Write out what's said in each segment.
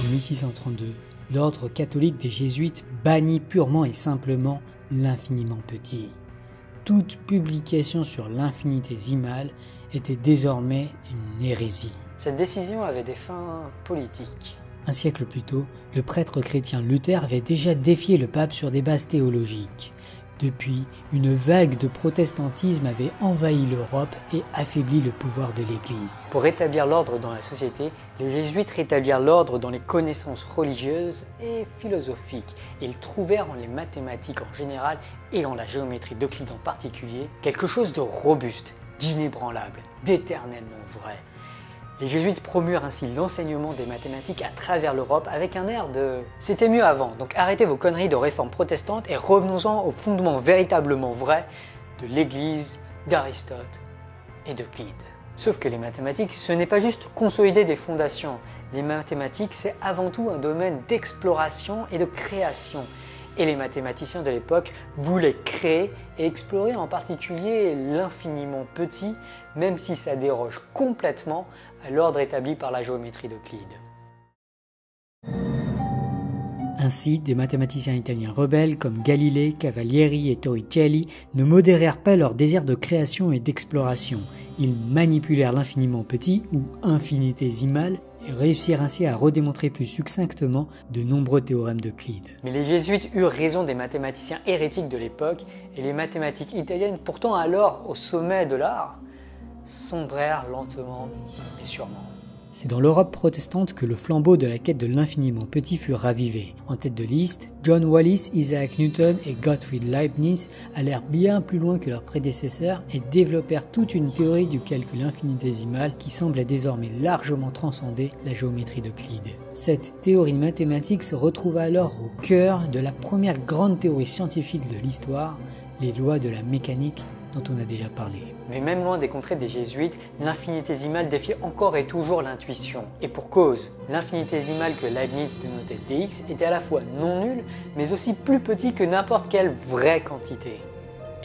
En 1632, l'ordre catholique des jésuites bannit purement et simplement l'infiniment petit. Toute publication sur l'infinitésimal était désormais une hérésie. Cette décision avait des fins politiques. Un siècle plus tôt, le prêtre chrétien Luther avait déjà défié le pape sur des bases théologiques. Depuis, une vague de protestantisme avait envahi l'Europe et affaibli le pouvoir de l'Église. Pour rétablir l'ordre dans la société, les jésuites rétablirent l'ordre dans les connaissances religieuses et philosophiques. Ils trouvèrent en les mathématiques en général et en la géométrie d'Euclide en particulier quelque chose de robuste, d'inébranlable, d'éternellement vrai. Les jésuites promurent ainsi l'enseignement des mathématiques à travers l'Europe avec un air de « c'était mieux avant, donc arrêtez vos conneries de réforme protestante et revenons-en aux fondements véritablement vrais de l'Église, d'Aristote et d'Euclide ». Sauf que les mathématiques, ce n'est pas juste consolider des fondations. Les mathématiques, c'est avant tout un domaine d'exploration et de création. Et les mathématiciens de l'époque voulaient créer et explorer en particulier l'infiniment petit, même si ça déroge complètement à l'ordre établi par la géométrie d'Euclide. Ainsi, des mathématiciens italiens rebelles comme Galilée, Cavalieri et Torricelli ne modérèrent pas leur désir de création et d'exploration. Ils manipulèrent l'infiniment petit, ou infinitésimal, et réussirent ainsi à redémontrer plus succinctement de nombreux théorèmes d'Euclide. Mais les jésuites eurent raison des mathématiciens hérétiques de l'époque, et les mathématiques italiennes, pourtant alors au sommet de l'art, sombrèrent lentement mais sûrement. C'est dans l'Europe protestante que le flambeau de la quête de l'infiniment petit fut ravivé. En tête de liste, John Wallis, Isaac Newton et Gottfried Leibniz allèrent bien plus loin que leurs prédécesseurs et développèrent toute une théorie du calcul infinitésimal qui semblait désormais largement transcender la géométrie d'Euclide. Cette théorie mathématique se retrouva alors au cœur de la première grande théorie scientifique de l'histoire, les lois de la mécanique dont on a déjà parlé. Mais même loin des contrées des jésuites, l'infinitésimal défiait encore et toujours l'intuition. Et pour cause, l'infinitésimal que Leibniz dénotait dx était à la fois non nul, mais aussi plus petit que n'importe quelle vraie quantité.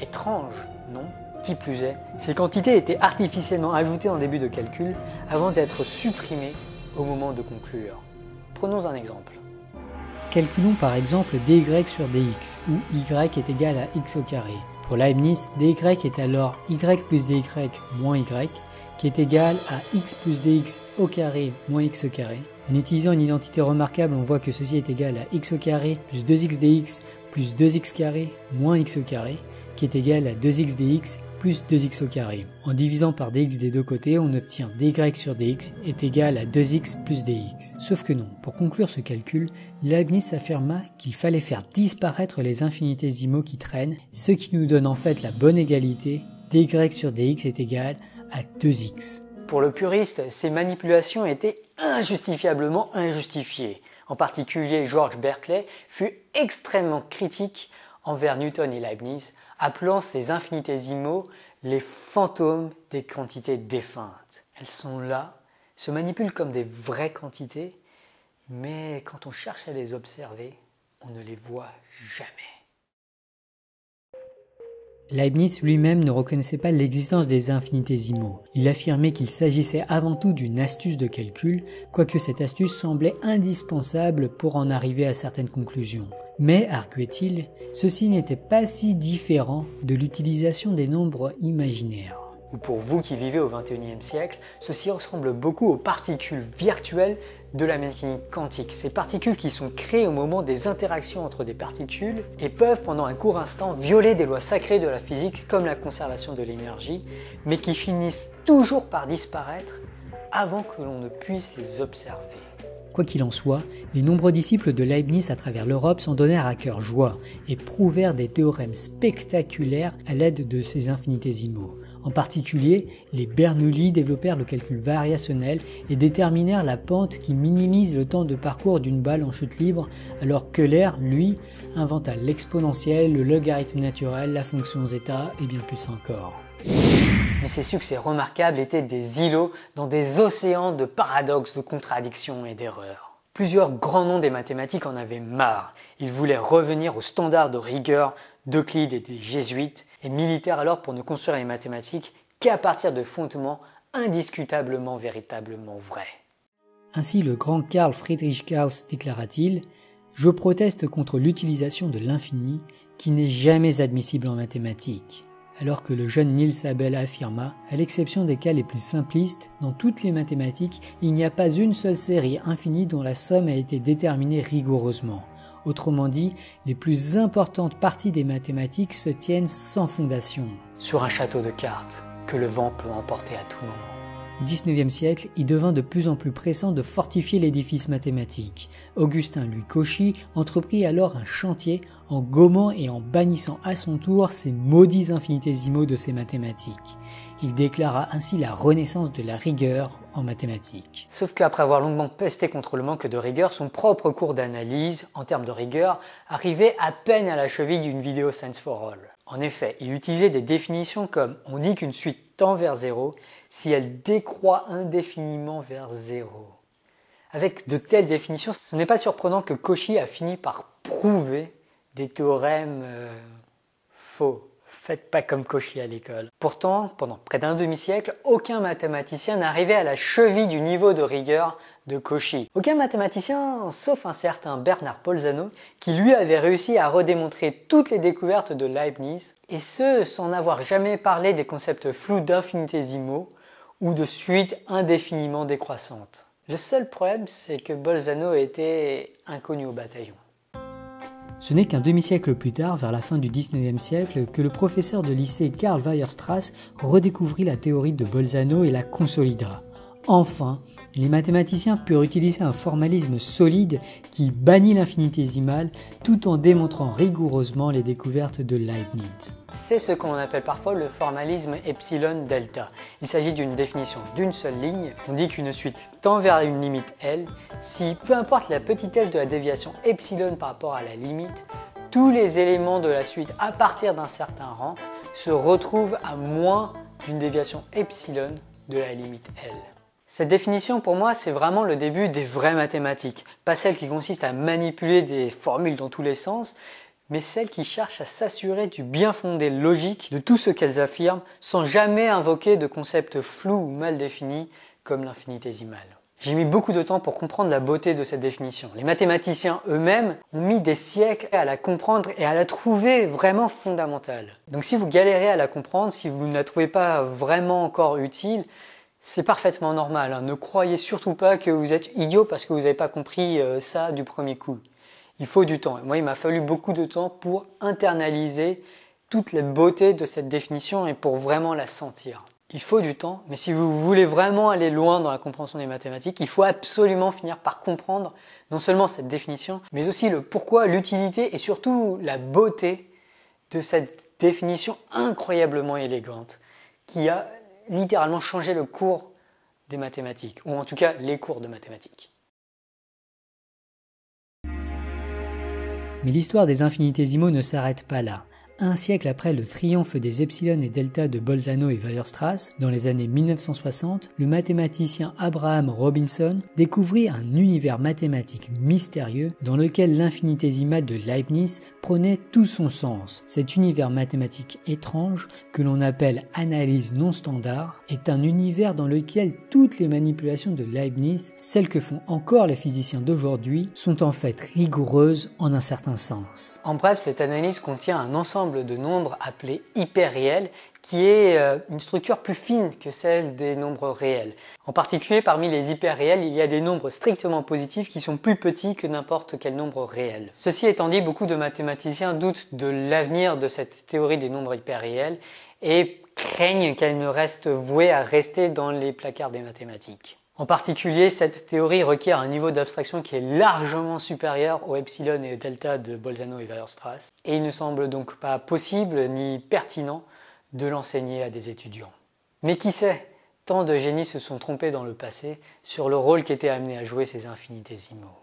Étrange, non? Qui plus est, ces quantités étaient artificiellement ajoutées en début de calcul avant d'être supprimées au moment de conclure. Prenons un exemple. Calculons par exemple dy sur dx, où y est égal à x au carré. Pour Leibniz, dy est alors y plus dy moins y, qui est égal à x plus dx au carré moins x au carré. En utilisant une identité remarquable, on voit que ceci est égal à x au carré plus 2x dx plus 2x carré moins x au carré, qui est égal à 2x dx plus 2x au carré. En divisant par dx des deux côtés, on obtient dy sur dx est égal à 2x plus dx. Sauf que non, pour conclure ce calcul, Leibniz affirma qu'il fallait faire disparaître les infinitésimaux qui traînent, ce qui nous donne en fait la bonne égalité, dy sur dx est égal à 2x. Pour le puriste, ces manipulations étaient injustifiablement injustifiées. En particulier, George Berkeley fut extrêmement critique envers Newton et Leibniz, appelant ces infinitésimaux les fantômes des quantités défuntes. Elles sont là, se manipulent comme des vraies quantités, mais quand on cherche à les observer, on ne les voit jamais. Leibniz lui-même ne reconnaissait pas l'existence des infinitésimaux. Il affirmait qu'il s'agissait avant tout d'une astuce de calcul, quoique cette astuce semblait indispensable pour en arriver à certaines conclusions. Mais, arguait-il, ceci n'était pas si différent de l'utilisation des nombres imaginaires. Ou pour vous qui vivez au XXIe siècle, ceci ressemble beaucoup aux particules virtuelles de la mécanique quantique. Ces particules qui sont créées au moment des interactions entre des particules et peuvent pendant un court instant violer des lois sacrées de la physique comme la conservation de l'énergie, mais qui finissent toujours par disparaître avant que l'on ne puisse les observer. Quoi qu'il en soit, les nombreux disciples de Leibniz à travers l'Europe s'en donnèrent à cœur joie et prouvèrent des théorèmes spectaculaires à l'aide de ces infinitésimaux. En particulier, les Bernoulli développèrent le calcul variationnel et déterminèrent la pente qui minimise le temps de parcours d'une balle en chute libre, alors qu'Euler, lui, inventa l'exponentielle, le logarithme naturel, la fonction zeta et bien plus encore. Mais ces succès remarquables étaient des îlots dans des océans de paradoxes, de contradictions et d'erreurs. Plusieurs grands noms des mathématiques en avaient marre. Ils voulaient revenir aux standards de rigueur d'Euclide et des jésuites, et militèrent alors pour ne construire les mathématiques qu'à partir de fondements indiscutablement, véritablement vrais. Ainsi le grand Carl Friedrich Gauss déclara-t-il « Je proteste contre l'utilisation de l'infini qui n'est jamais admissible en mathématiques ». Alors que le jeune Niels Abel affirma, à l'exception des cas les plus simplistes, dans toutes les mathématiques, il n'y a pas une seule série infinie dont la somme a été déterminée rigoureusement. Autrement dit, les plus importantes parties des mathématiques se tiennent sans fondation. Sur un château de cartes que le vent peut emporter à tout moment. Au XIXe siècle, il devint de plus en plus pressant de fortifier l'édifice mathématique. Augustin Louis Cauchy entreprit alors un chantier en gommant et en bannissant à son tour ces maudits infinitésimaux de ses mathématiques. Il déclara ainsi la renaissance de la rigueur en mathématiques. Sauf qu'après avoir longuement pesté contre le manque de rigueur, son propre cours d'analyse, en termes de rigueur, arrivait à peine à la cheville d'une vidéo Science for All. En effet, il utilisait des définitions comme « on dit qu'une suite tend vers 0 si elle décroît indéfiniment vers 0 ». Avec de telles définitions, ce n'est pas surprenant que Cauchy a fini par prouver des théorèmes faux. Faites pas comme Cauchy à l'école. Pourtant, pendant près d'un demi-siècle, aucun mathématicien n'arrivait à la cheville du niveau de rigueur de Cauchy. Aucun mathématicien, sauf un certain Bernard Bolzano, qui lui avait réussi à redémontrer toutes les découvertes de Leibniz, et ce sans avoir jamais parlé des concepts flous d'infinitésimaux ou de suites indéfiniment décroissantes. Le seul problème, c'est que Bolzano était inconnu au bataillon. Ce n'est qu'un demi-siècle plus tard, vers la fin du XIXe siècle, que le professeur de lycée Karl Weierstrass redécouvrit la théorie de Bolzano et la consolida. Enfin, les mathématiciens purent utiliser un formalisme solide qui bannit l'infinitésimal tout en démontrant rigoureusement les découvertes de Leibniz. C'est ce qu'on appelle parfois le formalisme epsilon delta. Il s'agit d'une définition d'une seule ligne. On dit qu'une suite tend vers une limite L si, peu importe la petitesse de la déviation epsilon par rapport à la limite, tous les éléments de la suite à partir d'un certain rang se retrouvent à moins d'une déviation epsilon de la limite L. Cette définition, pour moi, c'est vraiment le début des vraies mathématiques. Pas celle qui consiste à manipuler des formules dans tous les sens, mais celle qui cherche à s'assurer du bien fondé logique de tout ce qu'elles affirment, sans jamais invoquer de concepts flous ou mal définis comme l'infinitésimal. J'ai mis beaucoup de temps pour comprendre la beauté de cette définition. Les mathématiciens eux-mêmes ont mis des siècles à la comprendre et à la trouver vraiment fondamentale. Donc si vous galérez à la comprendre, si vous ne la trouvez pas vraiment encore utile, c'est parfaitement normal, hein. Ne croyez surtout pas que vous êtes idiot parce que vous n'avez pas compris ça du premier coup. Il faut du temps. Moi, il m'a fallu beaucoup de temps pour internaliser toute la beauté de cette définition et pour vraiment la sentir. Il faut du temps, mais si vous voulez vraiment aller loin dans la compréhension des mathématiques, il faut absolument finir par comprendre non seulement cette définition, mais aussi le pourquoi, l'utilité et surtout la beauté de cette définition incroyablement élégante qui a littéralement changé le cours des mathématiques, ou en tout cas les cours de mathématiques. Mais l'histoire des infinitésimaux ne s'arrête pas là. Un siècle après le triomphe des epsilon et delta de Bolzano et Weierstrass, dans les années 1960, le mathématicien Abraham Robinson découvrit un univers mathématique mystérieux dans lequel l'infinitésimal de Leibniz prenait tout son sens. Cet univers mathématique étrange, que l'on appelle analyse non standard, est un univers dans lequel toutes les manipulations de Leibniz, celles que font encore les physiciens d'aujourd'hui, sont en fait rigoureuses en un certain sens. En bref, cette analyse contient un ensemble de nombres appelés hyperréels qui est une structure plus fine que celle des nombres réels. En particulier, parmi les hyperréels, il y a des nombres strictement positifs qui sont plus petits que n'importe quel nombre réel. Ceci étant dit, beaucoup de mathématiciens doutent de l'avenir de cette théorie des nombres hyperréels et craignent qu'elle ne reste vouée à rester dans les placards des mathématiques. En particulier, cette théorie requiert un niveau d'abstraction qui est largement supérieur au epsilon et delta de Bolzano et Weierstrass, et il ne semble donc pas possible ni pertinent de l'enseigner à des étudiants. Mais qui sait, tant de génies se sont trompés dans le passé sur le rôle qu'étaient amenés à jouer ces infinitésimaux.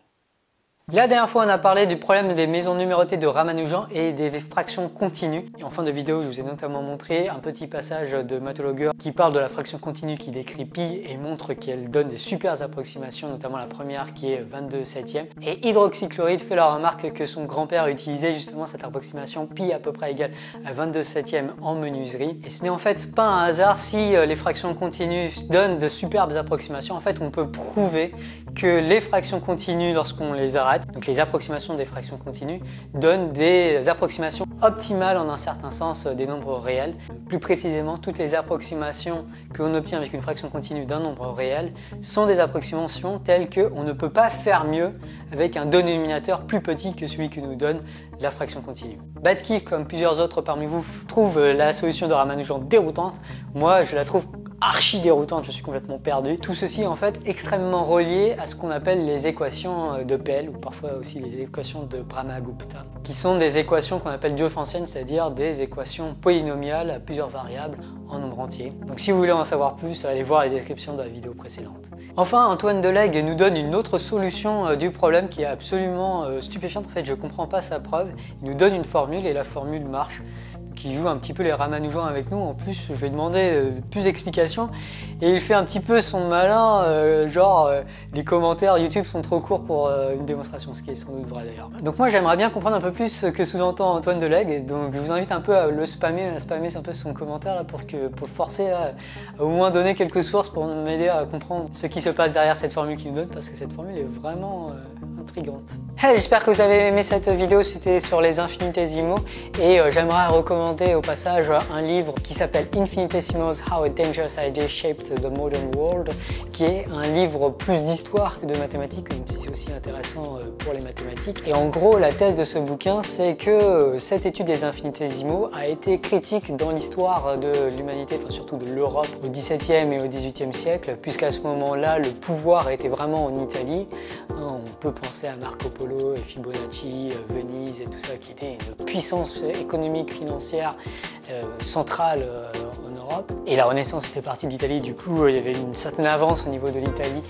La dernière fois, on a parlé du problème des maisons numérotées de Ramanujan et des fractions continues. Et en fin de vidéo, je vous ai notamment montré un petit passage de Matt Logger qui parle de la fraction continue, qui décrit pi et montre qu'elle donne des super approximations, notamment la première qui est 22/7. Et hydroxychloride fait la remarque que son grand-père utilisait justement cette approximation pi à peu près égale à 22/7 en menuiserie. Et ce n'est en fait pas un hasard si les fractions continues donnent de superbes approximations. En fait, on peut prouver que les fractions continues, lorsqu'on les arrête, donc les approximations des fractions continues, donnent des approximations optimales en un certain sens des nombres réels. Plus précisément, toutes les approximations que l'on obtient avec une fraction continue d'un nombre réel sont des approximations telles qu'on ne peut pas faire mieux avec un dénominateur plus petit que celui que nous donne la fraction continue. Badkiff, comme plusieurs autres parmi vous, trouve la solution de Ramanujan déroutante. Moi, je la trouve archi déroutante, je suis complètement perdu. Tout ceci est en fait extrêmement relié à ce qu'on appelle les équations de Pell, ou parfois aussi les équations de Brahmagupta, qui sont des équations qu'on appelle diophantines, c'est-à-dire des équations polynomiales à plusieurs variables en nombre entier. Donc si vous voulez en savoir plus, allez voir les descriptions de la vidéo précédente. Enfin, Antoine Delègue nous donne une autre solution du problème qui est absolument stupéfiante. En fait, je ne comprends pas sa preuve. Il nous donne une formule et la formule marche, qui joue un petit peu les Ramanujan avec nous. En plus, je lui ai demandé plus d'explications et il fait un petit peu son malin, les commentaires YouTube sont trop courts pour une démonstration, ce qui est sans doute vrai d'ailleurs. Donc moi, j'aimerais bien comprendre un peu plus ce que sous-entend Antoine Delègue, donc je vous invite un peu à le spammer, un peu son commentaire là, pour forcer à au moins donner quelques sources pour m'aider à comprendre ce qui se passe derrière cette formule qu'il nous donne, parce que cette formule est vraiment intrigante. Hey, j'espère que vous avez aimé cette vidéo, c'était sur les infinitésimaux et j'aimerais recommander au passage un livre qui s'appelle Infinitesimals, How a Dangerous Idea Shaped the Modern World, qui est un livre plus d'histoire que de mathématiques, même si c'est aussi intéressant pour les mathématiques. Et en gros, la thèse de ce bouquin, c'est que cette étude des infinitésimaux a été critique dans l'histoire de l'humanité, enfin surtout de l'Europe au XVIIe et au XVIIIe siècle, puisqu'à ce moment-là, le pouvoir était vraiment en Italie. On peut penser à Marco Polo et Fibonacci, Venise et tout ça, qui était une puissance économique, financière centrale en Europe. Et la Renaissance était partie d'Italie, du coup il y avait une certaine avance au niveau de l'Italie,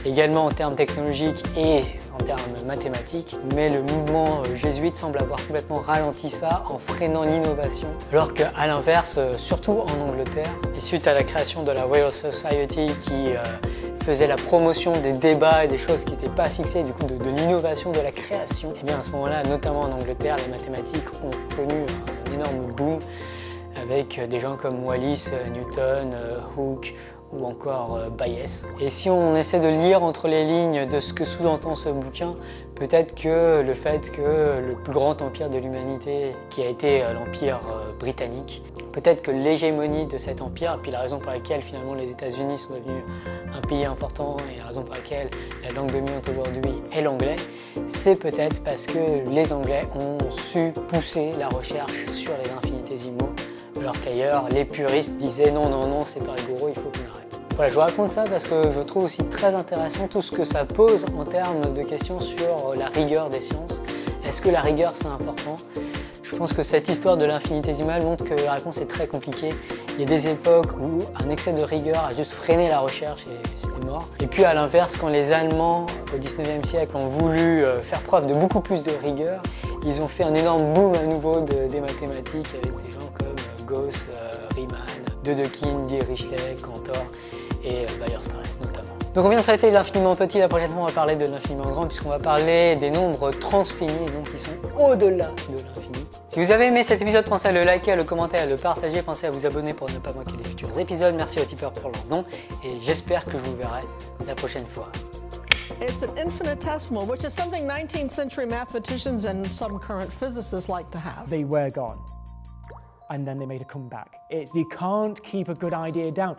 également en termes technologiques et en termes mathématiques. Mais le mouvement jésuite semble avoir complètement ralenti ça en freinant l'innovation. Alors qu'à l'inverse, surtout en Angleterre, et suite à la création de la Royal Society qui faisait la promotion des débats et des choses qui n'étaient pas fixées, du coup de l'innovation, de la création, et bien à ce moment-là, notamment en Angleterre, les mathématiques ont connu un énorme boom avec des gens comme Wallis, Newton, Hooke ou encore Bayes. Et si on essaie de lire entre les lignes de ce que sous-entend ce bouquin, peut-être que le fait que le plus grand empire de l'humanité, qui a été l'empire britannique, peut-être que l'hégémonie de cet empire, et puis la raison pour laquelle finalement les États-Unis sont devenus un pays important et la raison pour laquelle la langue dominante aujourd'hui est l'anglais, c'est peut-être parce que les Anglais ont su pousser la recherche sur les infinitésimaux, alors qu'ailleurs les puristes disaient non, non, non, c'est pas rigoureux, il faut qu'on arrête. Voilà, je vous raconte ça parce que je trouve aussi très intéressant tout ce que ça pose en termes de questions sur la rigueur des sciences. Est-ce que la rigueur c'est important ? Je pense que cette histoire de l'infinitésimal montre que la réponse est très compliquée. Il y a des époques où un excès de rigueur a juste freiné la recherche et c'était mort. Et puis à l'inverse, quand les Allemands au 19e siècle ont voulu faire preuve de beaucoup plus de rigueur, ils ont fait un énorme boom à nouveau des mathématiques avec des gens comme Gauss, Riemann, Dedekind, Dirichlet, Cantor et Weierstrass notamment. Donc on vient de traiter de l'infiniment petit, la prochaine fois on va parler de l'infiniment grand puisqu'on va parler des nombres transfinis, donc qui sont au-delà de l'infini. Si vous avez aimé cet épisode, pensez à le liker, à le commenter, à le partager, pensez à vous abonner pour ne pas manquer les futurs épisodes. Merci aux tipeurs pour leur don et j'espère que je vous verrai la prochaine fois. It's an infinitesimal, which is something 19th century mathematicians and some current physicists like to have. They were gone, and then they made a comeback. You can't keep a good idea down.